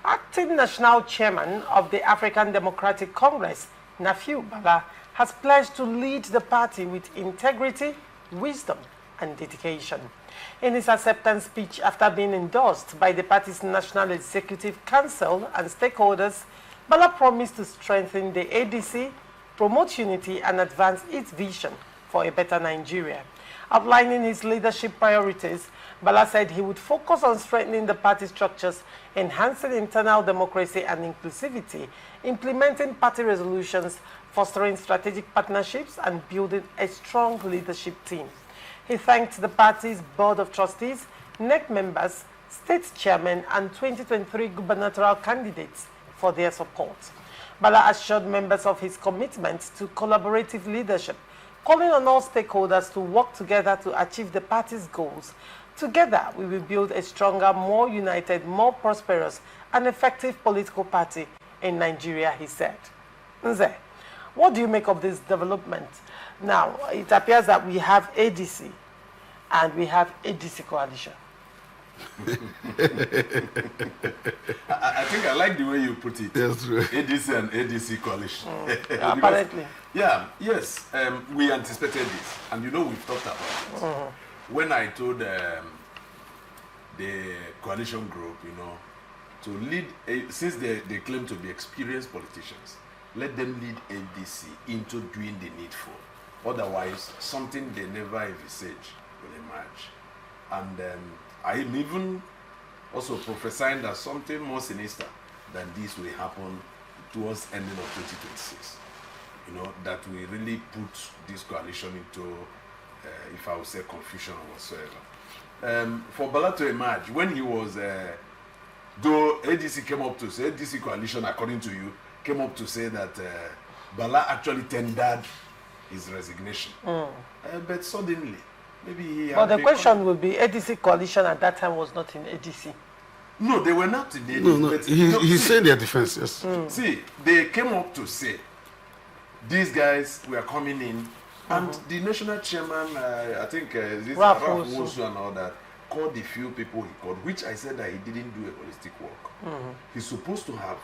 Acting National Chairman of the African Democratic Congress, Nafiu Bala, has pledged to lead the party with integrity, wisdom, and dedication. In his acceptance speech after being endorsed by the party's National Executive Council and stakeholders, Bala promised to strengthen the ADC, promote unity, and advance its vision for a better Nigeria. Outlining his leadership priorities, Bala said he would focus on strengthening the party structures, enhancing internal democracy and inclusivity, implementing party resolutions, fostering strategic partnerships, and building a strong leadership team. He thanked the party's Board of Trustees, NEC members, state chairmen, and 2023 gubernatorial candidates for their support. Bala assured members of his commitment to collaborative leadership, calling on all stakeholders to work together to achieve the party's goals. Together, we will build a stronger, more united, more prosperous, and effective political party in Nigeria, he said. Nze, what do you make of this development? Now, it appears that we have ADC and we have ADC coalition. I think I like the way you put it. Yes, true. ADC and ADC coalition. Apparently. Yeah, yes, we anticipated this, and you know we've talked about it. When I told the coalition group, you know, to lead, since they claim to be experienced politicians, let them lead ADC into doing the needful. Otherwise, something they never envisage will emerge. And I am even also prophesying that something more sinister than this will happen towards ending of 2026. You know, that we really put this coalition into, if I would say, confusion or whatsoever. For Bala to emerge, when he was, though ADC came up to say, ADC coalition, according to you, came up to say that Bala actually tendered his resignation. But suddenly, maybe he had... But the question would be, ADC coalition at that time was not in ADC. No, they were not in ADC. No, he's saying their defense, yes. See, they came up to say, these guys were coming in, and the national chairman, I think, this Ralph Wosu and all that, called the few people he called, which I said that he didn't do a holistic work. He's supposed to have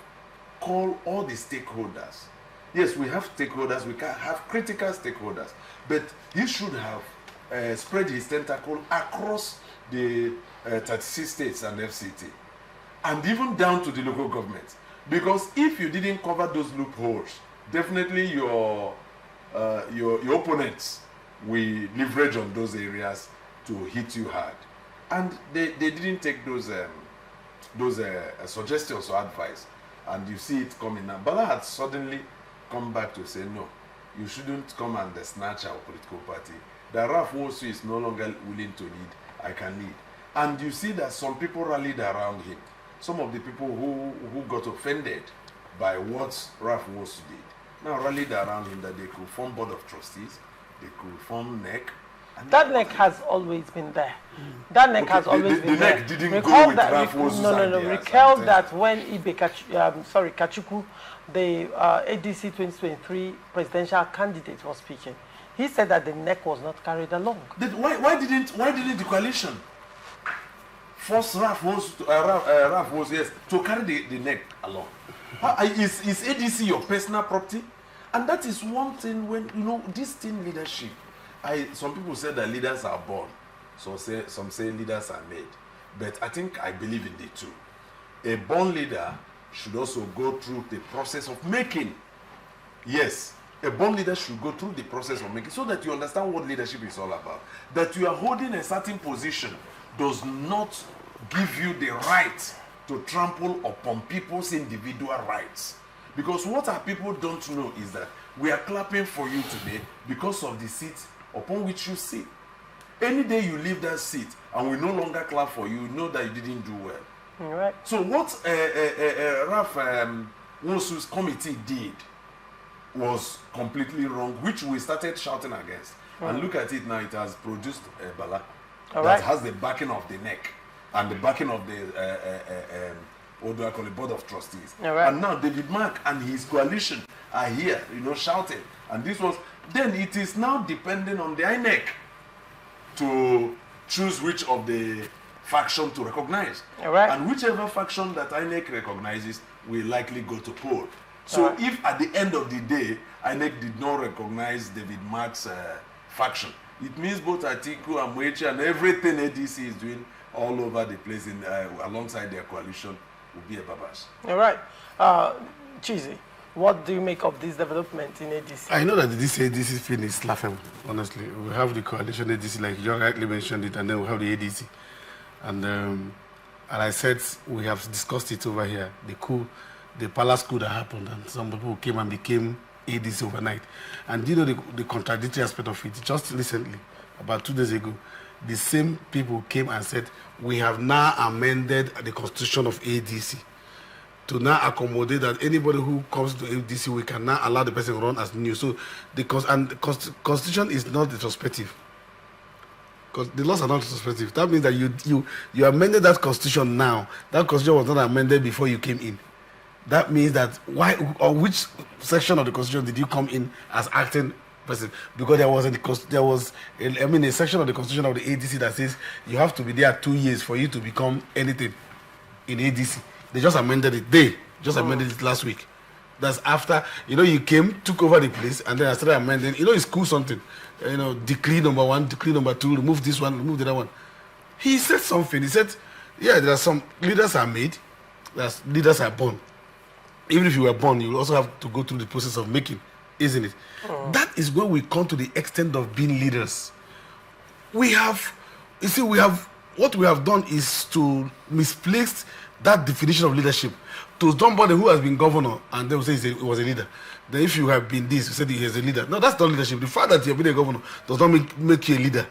called all the stakeholders. Yes, we have stakeholders, we can have critical stakeholders, but he should have spread his tentacle across the 36 states and FCT, and even down to the local government. Because if you didn't cover those loopholes, definitely your opponents will leverage on those areas to hit you hard. And they didn't take those suggestions or advice, and you see it coming now. Bala had suddenly come back to say, no, you shouldn't come and snatch our political party. That Ralph Wosu is no longer willing to lead, I can lead. And you see that some people rallied around him. Some of the people who got offended by what Ralph Wosu did, now rallied around him that they could form Board of Trustees, they could form NEC. That NEC has always been there. That NEC has always been there. The NEC didn't go with Ralph Wosu's ideas. Recall that when Kachukwu, the ADC 2023 presidential candidate, was speaking, he said that the NEC was not carried along. Why didn't the coalition force Ralph Wosu, yes, to carry the NEC along? Is ADC your personal property? And that is one thing when, you know, this team leadership, some people say that leaders are born, some say leaders are made. But I believe in the two. A born leader should also go through the process of making. Yes, a born leader should go through the process of making, so that you understand what leadership is all about. That you are holding a certain position does not give you the right to trample upon people's individual rights. Because what our people don't know is that we are clapping for you today because of the seat upon which you sit. Any day you leave that seat and we no longer clap for you, know that you didn't do well. Right. So what Ralph Wosu's committee did was completely wrong, which we started shouting against. And look at it now, it has produced Bala that has the backing of the NEC and the backing of the what do I call it, Board of Trustees. And now David Mark and his coalition are here, you know, shouting. And this was, then it is now depending on the INEC to choose which of the faction to recognize. All right. And whichever faction that INEC recognizes will likely go to poll. So if at the end of the day, INEC did not recognize David Mark's faction, it means both Atiku and Moechi and everything ADC is doing all over the place alongside their coalition will be a babas. All right. Chizi, what do you make of this development in ADC? I know that this ADC thing is laughable, honestly. We have the coalition ADC, like you rightly mentioned it, and then we have the ADC. And I said we have discussed it over here, the palace coup that happened, and some people came and became ADC overnight. And you know the contradictory aspect of it, just recently, about 2 days ago, the same people came and said, we have now amended the constitution of ADC to now accommodate that anybody who comes to ADC, we can now allow the person to run as new. So the constitution is not retrospective. Because the laws are not retrospective. That means that you amended that constitution now. That constitution was not amended before you came in. That means that which section of the constitution did you come in as acting president? Because there was a section of the constitution of the ADC that says you have to be there 2 years for you to become anything in ADC. They just amended it. They just amended it last week. That's after, you came, took over the place, and then I started amending. It's cool something. Decree number 1, decree number 2, remove this one, remove the other one. He said something. He said, yeah, there are some leaders are made, leaders are born. Even if you were born, you also have to go through the process of making, isn't it? That is when we come to the extent of being leaders. What we have done is to misplace that definition of leadership to somebody who has been governor and they will say he was a leader. Then if you have been this, you said he is a leader. No, that's not leadership. The fact that you have been a governor does not make you a leader.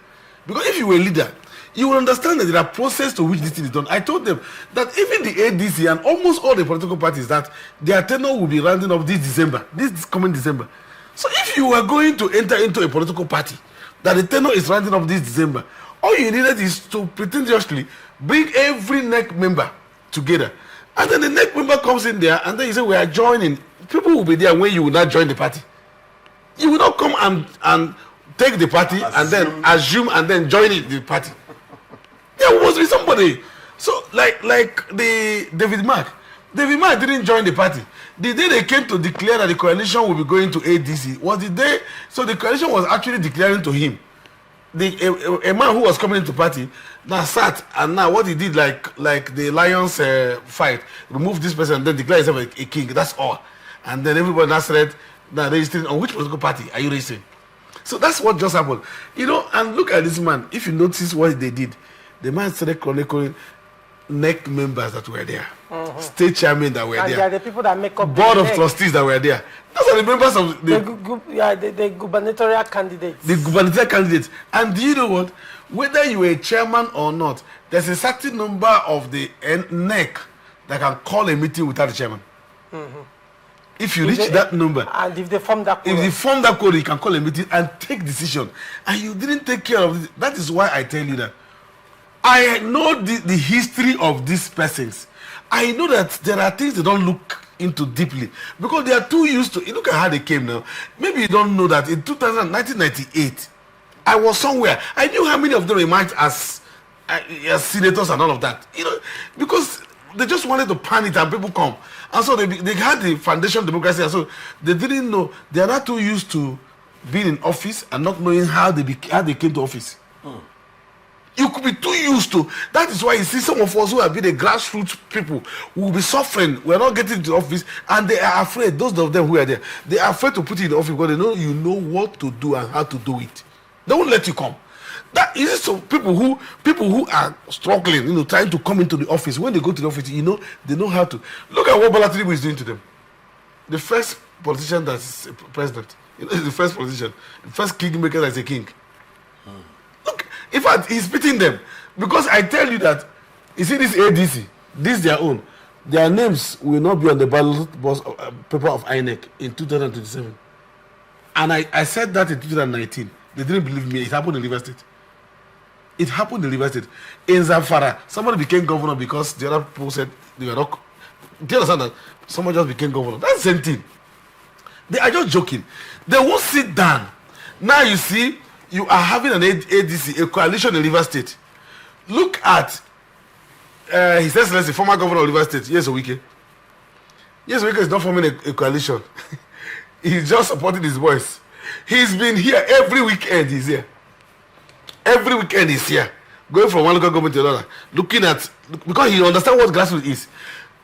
Because if you were a leader, you will understand that there are processes to which this thing is done. I told them that even the ADC and almost all the political parties, that their tenure will be rounding up this coming December. So if you are going to enter into a political party that the tenure is rounding up this December, all you needed is to pretentiously bring every NEC member together. And then the NEC member comes in there and then you say, we are joining. People will be there when you will not join the party. You will not come and take the party and then assume and then join the party. There must be somebody. So like the David Mark didn't join the party. The day they came to declare that the coalition will be going to ADC was the day, so the coalition was actually declaring to him. A man who was coming into party now sat, and now what he did, like the Lions fight, remove this person and then declare himself a king. That's all. And then everybody now started registering on which political party are you registering. So that's what just happened. And look at this man. If you notice what they did, the man started chronicling NEC members that were there, state chairmen that were there, they are the people that make up board the of NEC. Trustees that were there. Those are the members of the gubernatorial candidates. The gubernatorial candidates. And do you know what? Whether you are a chairman or not, there's a certain number of the NEC that can call a meeting without the chairman. If you reach that number, and if they form that code, you can call a meeting and take decision. And you didn't take care of it. That is why I tell you that I know the history of these persons. I know that there are things they don't look into deeply because they are too used to. Look at how they came now. Maybe you don't know that in 1998, I was somewhere. I knew how many of them emerged as senators and all of that. Because they just wanted to pan it and people come. And so they had the foundation of democracy, and so they didn't know. They are not too used to being in office and not knowing how they came to office. You could be too used to. That is why you see some of us who have been the grassroots people will be suffering. We're not getting into office, and they are afraid. Those of them who are there, they are afraid to put you in the office because they know you know what to do and how to do it. They won't let you come. That is so people who are struggling, trying to come into the office. When they go to the office, they know how to. Look at what Bala Tinubu is doing to them. The first politician that's president, the first politician, the first kingmaker that's a king. Look, in fact, he's beating them because I tell you that. You see this ADC, this their own. Their names will not be on the ballot paper of INEC in 2027. And I said that in 2019. They didn't believe me. It happened in River State. It happened in River State. In Zamfara, somebody became governor because the other people said they were not. Do you understand that? Someone just became governor. That's the same thing. They are just joking. They won't sit down. Now you see, you are having an ADC, a coalition in River State. Look at His Excellency, former governor of Rivers State, yes, Wike. Yes, Wike is not forming a coalition. He's just supporting his voice. He's been here every weekend. He's here. Every weekend he's here, going from one local government to another, looking at, because he understands what grassroots is.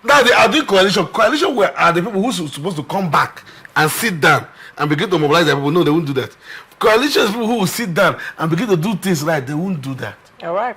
Now they are doing coalition. Coalition where are the people who are supposed to come back and sit down and begin to mobilize their people. No, they won't do that. Coalition is people who will sit down and begin to do things right. They won't do that. All right.